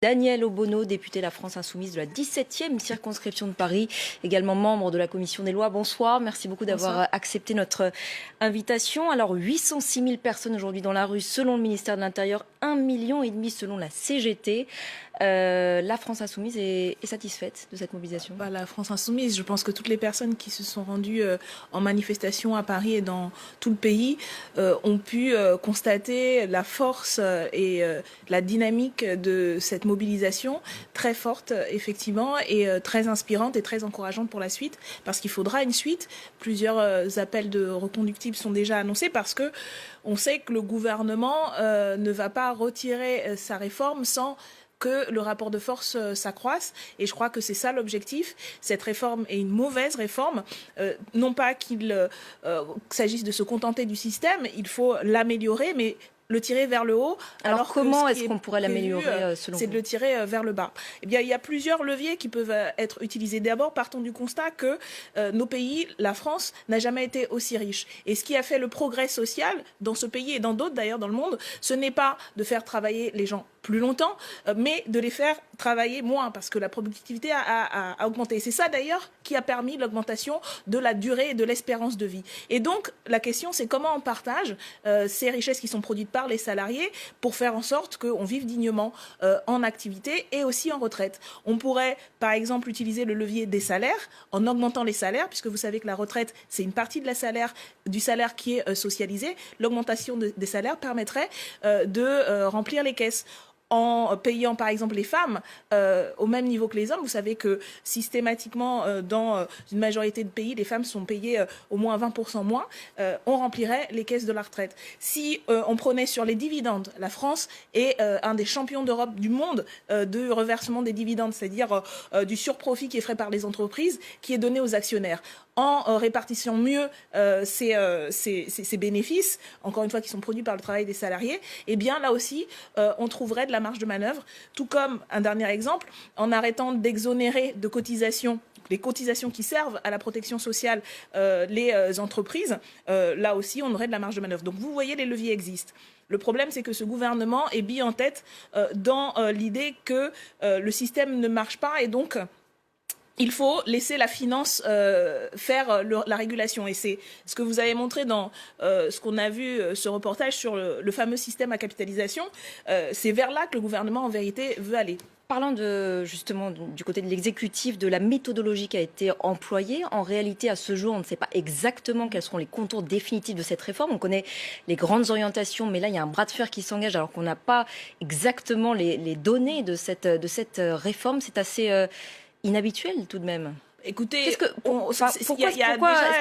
Daniel Obono, député La France Insoumise de la 17e circonscription de Paris, également membre de la Commission des lois. Bonsoir, merci beaucoup d'avoir accepté notre invitation. Alors 806 000 personnes aujourd'hui dans la rue selon le ministère de l'Intérieur, 1,5 million selon la CGT. La France Insoumise est satisfaite de cette mobilisation? La France Insoumise, je pense que toutes les personnes qui se sont rendues en manifestation à Paris et dans tout le pays ont pu constater la force et la dynamique de cette mobilisation, très forte effectivement et très inspirante et très encourageante pour la suite, parce qu'il faudra une suite. Plusieurs appels de reconductibles sont déjà annoncés parce que on sait que le gouvernement ne va pas retirer sa réforme sans que le rapport de force s'accroisse. Et je crois que c'est ça l'objectif. Cette réforme est une mauvaise réforme. Non pas qu'il s'agisse de se contenter du système, il faut l'améliorer, mais le tirer vers le haut. Alors comment est-ce qu'on pourrait l'améliorer selon vous? C'est de le tirer vers le bas. Eh bien, il y a plusieurs leviers qui peuvent être utilisés. D'abord, partons du constat que nos pays, la France, n'a jamais été aussi riche. Et ce qui a fait le progrès social dans ce pays et dans d'autres d'ailleurs dans le monde, ce n'est pas de faire travailler les gens plus longtemps, mais de les faire travailler moins, parce que la productivité a augmenté. C'est ça d'ailleurs qui a permis l'augmentation de la durée et de l'espérance de vie. Et donc la question, c'est comment on partage ces richesses qui sont produites par les salariés pour faire en sorte qu'on vive dignement en activité et aussi en retraite. On pourrait par exemple utiliser le levier des salaires en augmentant les salaires, puisque vous savez que la retraite, c'est une partie de du salaire qui est socialisé. L'augmentation des salaires permettrait de remplir les caisses. En payant par exemple les femmes au même niveau que les hommes. Vous savez que systématiquement dans une majorité de pays, les femmes sont payées au moins 20% moins. On remplirait les caisses de la retraite. Si on prenait sur les dividendes, la France est un des champions d'Europe, du monde, de reversement des dividendes, c'est-à-dire du surprofit qui est fait par les entreprises, qui est donné aux actionnaires. En répartissant mieux ces bénéfices, encore une fois qui sont produits par le travail des salariés, eh bien là aussi on trouverait de la marge de manœuvre, tout comme, un dernier exemple, en arrêtant d'exonérer de cotisations, les cotisations qui servent à la protection sociale les entreprises, là aussi on aurait de la marge de manœuvre. Donc vous voyez, les leviers existent. Le problème, c'est que ce gouvernement est bille en tête dans l'idée que le système ne marche pas et donc il faut laisser la finance faire la régulation. Et c'est ce que vous avez montré dans ce qu'on a vu, ce reportage sur le fameux système à capitalisation. C'est vers là que le gouvernement, en vérité, veut aller. Parlant justement du côté de l'exécutif, de la méthodologie qui a été employée, en réalité, à ce jour, on ne sait pas exactement quels seront les contours définitifs de cette réforme. On connaît les grandes orientations, mais là, il y a un bras de fer qui s'engage alors qu'on n'a pas exactement les données de cette réforme. C'est assez inhabituel tout de même. Écoutez, pourquoi est-ce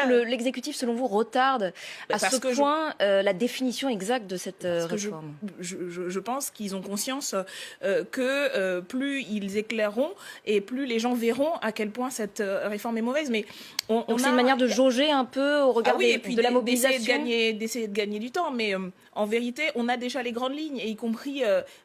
que l'exécutif, selon vous, retarde à ce point la définition exacte de cette réforme? Je pense qu'ils ont conscience que plus ils éclaireront et plus les gens verront à quel point cette réforme est mauvaise. Mais donc c'est une manière de jauger un peu au regard de la mobilisation, d'essayer de gagner du temps. Mais en vérité, on a déjà les grandes lignes, et y compris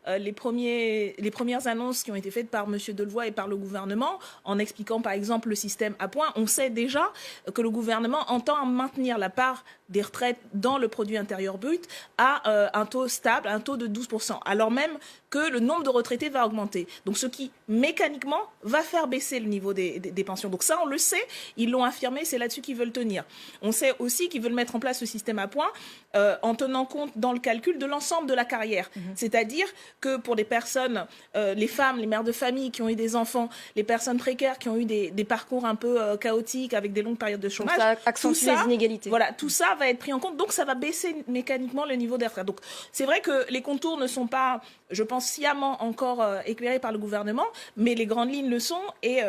les premières annonces qui ont été faites par M. Delevoye et par le gouvernement, en expliquant par exemple le système à points. On sait déjà que le gouvernement entend maintenir la part des retraites dans le produit intérieur brut à un taux stable, un taux de 12%, alors même que le nombre de retraités va augmenter. Donc ce qui, mécaniquement, va faire baisser le niveau des pensions. Donc ça, on le sait, ils l'ont affirmé, c'est là-dessus qu'ils veulent tenir. On sait aussi qu'ils veulent mettre en place ce système à points en tenant compte dans le calcul de l'ensemble de la carrière. C'est-à-dire que pour les personnes, les femmes, les mères de famille qui ont eu des enfants, les personnes précaires qui ont eu des parcours un peu chaotiques avec des longues périodes de chômage, donc ça accentue les inégalités. Voilà, tout ça va être pris en compte, donc ça va baisser mécaniquement le niveau des retraites. Donc c'est vrai que les contours ne sont pas, je pense, sciemment encore éclairés par le gouvernement, mais les grandes lignes le sont, et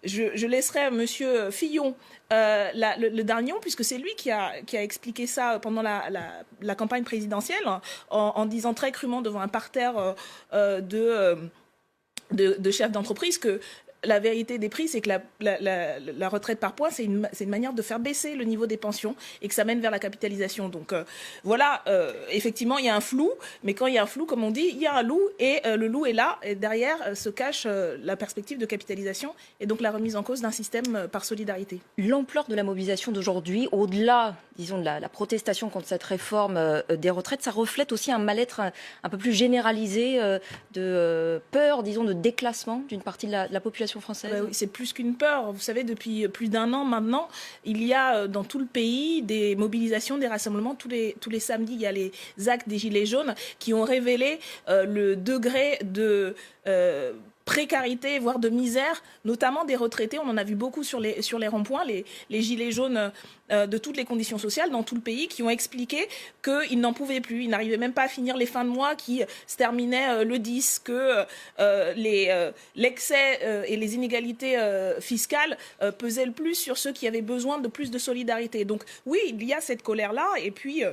je laisserai Monsieur Fillon le dernier mot, puisque c'est lui qui a expliqué ça pendant la campagne présidentielle, en disant très crûment devant un parterre de chefs d'entreprise que la vérité des prix, c'est que la retraite par points, c'est une manière de faire baisser le niveau des pensions et que ça mène vers la capitalisation. Donc voilà, effectivement, il y a un flou, mais quand il y a un flou, comme on dit, il y a un loup, et le loup est là, et derrière se cache la perspective de capitalisation et donc la remise en cause d'un système par solidarité. L'ampleur de la mobilisation d'aujourd'hui, au-delà, disons, de la protestation contre cette réforme des retraites, ça reflète aussi un mal-être un peu plus généralisé de peur, disons, de déclassement d'une partie de la population française. Oui, c'est plus qu'une peur. Vous savez, depuis plus d'un an maintenant, il y a dans tout le pays des mobilisations, des rassemblements. Tous les samedis, il y a les actes des Gilets jaunes qui ont révélé le degré de précarité, voire de misère, notamment des retraités. On en a vu beaucoup sur les ronds-points, les gilets jaunes de toutes les conditions sociales dans tout le pays, qui ont expliqué qu'ils n'en pouvaient plus. Ils n'arrivaient même pas à finir les fins de mois qui se terminaient le 10, que l'excès et les inégalités fiscales pesaient le plus sur ceux qui avaient besoin de plus de solidarité. Donc oui, il y a cette colère-là. Et puis,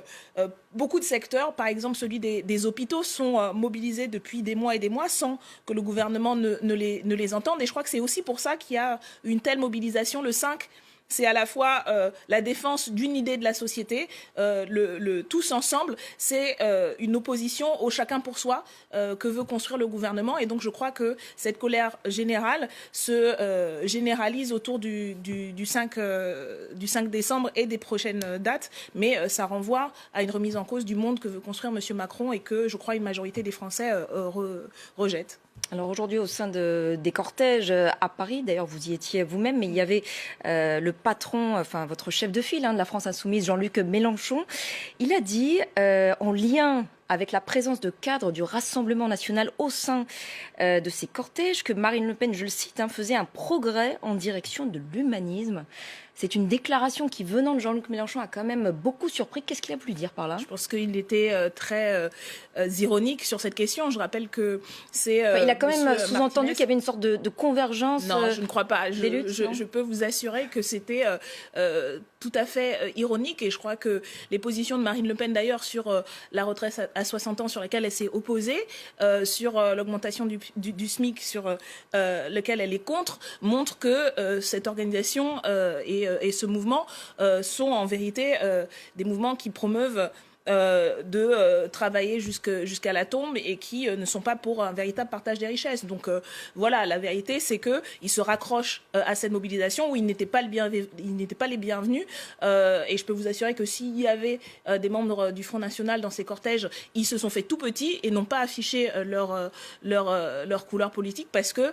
beaucoup de secteurs, par exemple celui des hôpitaux, sont mobilisés depuis des mois et des mois sans que le gouvernement ne les entende. Et je crois que c'est aussi pour ça qu'il y a une telle mobilisation le 5. C'est à la fois la défense d'une idée de la société, le tous ensemble, c'est une opposition au chacun pour soi que veut construire le gouvernement. Et donc je crois que cette colère générale se généralise autour du 5 décembre et des prochaines dates. Mais ça renvoie à une remise en cause du monde que veut construire M. Macron et que je crois une majorité des Français rejette. Alors aujourd'hui, au sein des cortèges à Paris, d'ailleurs vous y étiez vous-même, mais il y avait le patron, enfin votre chef de file de la France Insoumise, Jean-Luc Mélenchon. Il a dit, en lien avec la présence de cadres du Rassemblement national au sein de ces cortèges, que Marine Le Pen, je le cite, faisait un progrès en direction de l'humanisme. C'est une déclaration qui, venant de Jean-Luc Mélenchon, a quand même beaucoup surpris. Qu'est-ce qu'il a pu dire par là ? Je pense qu'il était très ironique sur cette question. Je rappelle que c'est... il a quand même sous-entendu qu'il y avait une sorte de convergence. Non, je ne crois pas. Luttes, je peux vous assurer que c'était tout à fait ironique. Et je crois que les positions de Marine Le Pen, d'ailleurs, sur la retraite à 60 ans, sur laquelle elle s'est opposée, sur l'augmentation du SMIC, sur lequel elle est contre, montrent que cette organisation et ce mouvement sont en vérité des mouvements qui promeuvent de travailler jusqu'à la tombe et qui ne sont pas pour un véritable partage des richesses. Donc voilà, la vérité, c'est qu'ils se raccrochent à cette mobilisation où ils n'étaient pas les bienvenus. Et je peux vous assurer que s'il y avait des membres du Front National dans ces cortèges, ils se sont fait tout petits et n'ont pas affiché leur couleur politique parce que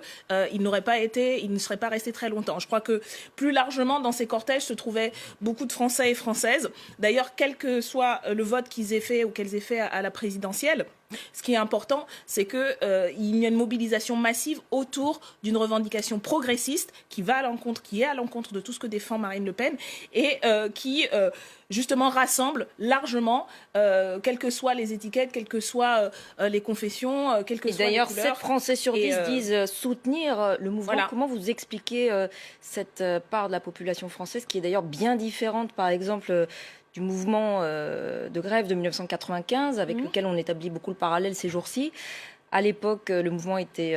ils ne seraient pas restés très longtemps. Je crois que plus largement dans ces cortèges se trouvaient beaucoup de Français et Françaises. D'ailleurs, quel que soit le vote qu'ils aient fait ou qu'elles aient fait à la présidentielle, ce qui est important, c'est qu'il y a une mobilisation massive autour d'une revendication progressiste qui est à l'encontre de tout ce que défend Marine Le Pen et qui justement rassemble largement, quelles que soient les étiquettes, quelles que soient les confessions, quelles que soient les couleurs. D'ailleurs, 7 Français sur 10 disent soutenir le mouvement. Voilà. Comment vous expliquez cette part de la population française qui est d'ailleurs bien différente, par exemple, du mouvement de grève de 1995, avec lequel on établit beaucoup le parallèle ces jours-ci. À l'époque, le mouvement était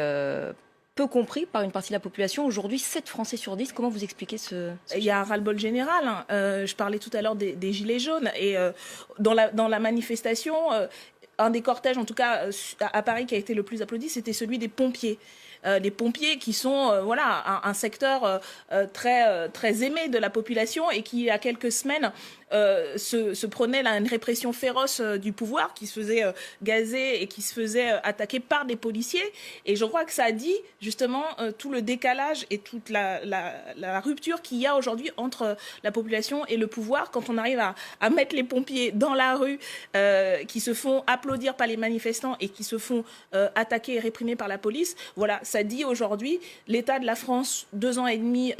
peu compris par une partie de la population. Aujourd'hui, 7 Français sur 10. Comment vous expliquez ce Il y a un ras-le-bol général. Je parlais tout à l'heure des Gilets jaunes. Et dans la manifestation, un des cortèges, en tout cas à Paris, qui a été le plus applaudi, c'était celui des pompiers. Les pompiers qui sont un secteur très aimé de la population et qui, il y a quelques semaines, se prenait à une répression féroce du pouvoir, qui se faisait gazer et qui se faisait attaquer par des policiers. Et je crois que ça dit justement tout le décalage et toute la rupture qu'il y a aujourd'hui entre la population et le pouvoir quand on arrive à mettre les pompiers dans la rue, qui se font applaudir par les manifestants et qui se font attaquer et réprimer par la police. Voilà, ça dit aujourd'hui l'état de la France 2 ans et demi,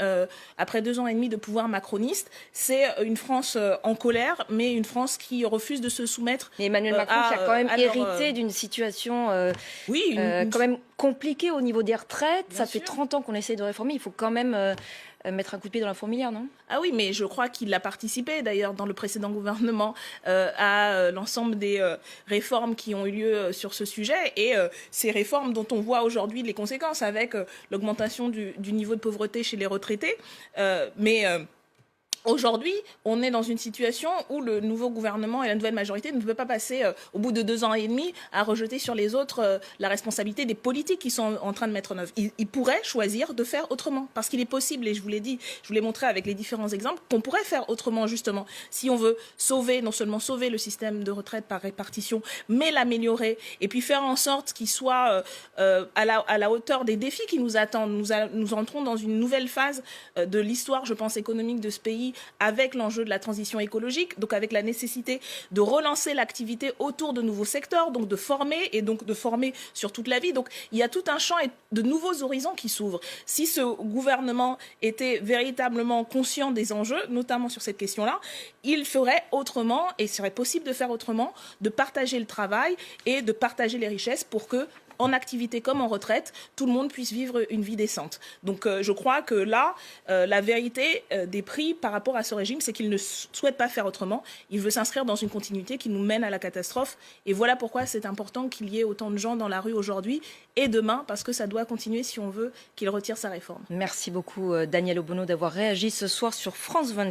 après 2 ans et demi de pouvoir macroniste. C'est une France en colère, mais une France qui refuse de se soumettre. Mais Emmanuel Macron qui a quand même hérité d'une situation quand même compliquée au niveau des retraites. Ça fait 30 ans qu'on essaie de réformer. Il faut quand même mettre un coup de pied dans la fourmilière, non? Ah oui, mais je crois qu'il a participé d'ailleurs dans le précédent gouvernement à l'ensemble des réformes qui ont eu lieu sur ce sujet et ces réformes dont on voit aujourd'hui les conséquences avec l'augmentation du niveau de pauvreté chez les retraités. Aujourd'hui, on est dans une situation où le nouveau gouvernement et la nouvelle majorité ne peuvent pas passer, au bout de 2 ans et demi, à rejeter sur les autres la responsabilité des politiques qui sont en train de mettre en œuvre. Ils pourraient choisir de faire autrement, parce qu'il est possible, et je vous l'ai dit, je vous l'ai montré avec les différents exemples, qu'on pourrait faire autrement, justement, si on veut sauver, non seulement sauver le système de retraite par répartition, mais l'améliorer, et puis faire en sorte qu'il soit à la hauteur des défis qui nous attendent. Nous entrons dans une nouvelle phase de l'histoire, je pense, économique de ce pays, avec l'enjeu de la transition écologique, donc avec la nécessité de relancer l'activité autour de nouveaux secteurs, donc de former sur toute la vie. Donc il y a tout un champ et de nouveaux horizons qui s'ouvrent. Si ce gouvernement était véritablement conscient des enjeux, notamment sur cette question-là, il ferait autrement, et il serait possible de faire autrement, de partager le travail et de partager les richesses pour que, en activité comme en retraite, tout le monde puisse vivre une vie décente. Donc je crois que là, la vérité des prix par rapport à ce régime, c'est qu'il ne souhaite pas faire autrement. Il veut s'inscrire dans une continuité qui nous mène à la catastrophe. Et voilà pourquoi c'est important qu'il y ait autant de gens dans la rue aujourd'hui et demain, parce que ça doit continuer si on veut qu'il retire sa réforme. Merci beaucoup Danielle Obono d'avoir réagi ce soir sur France 24.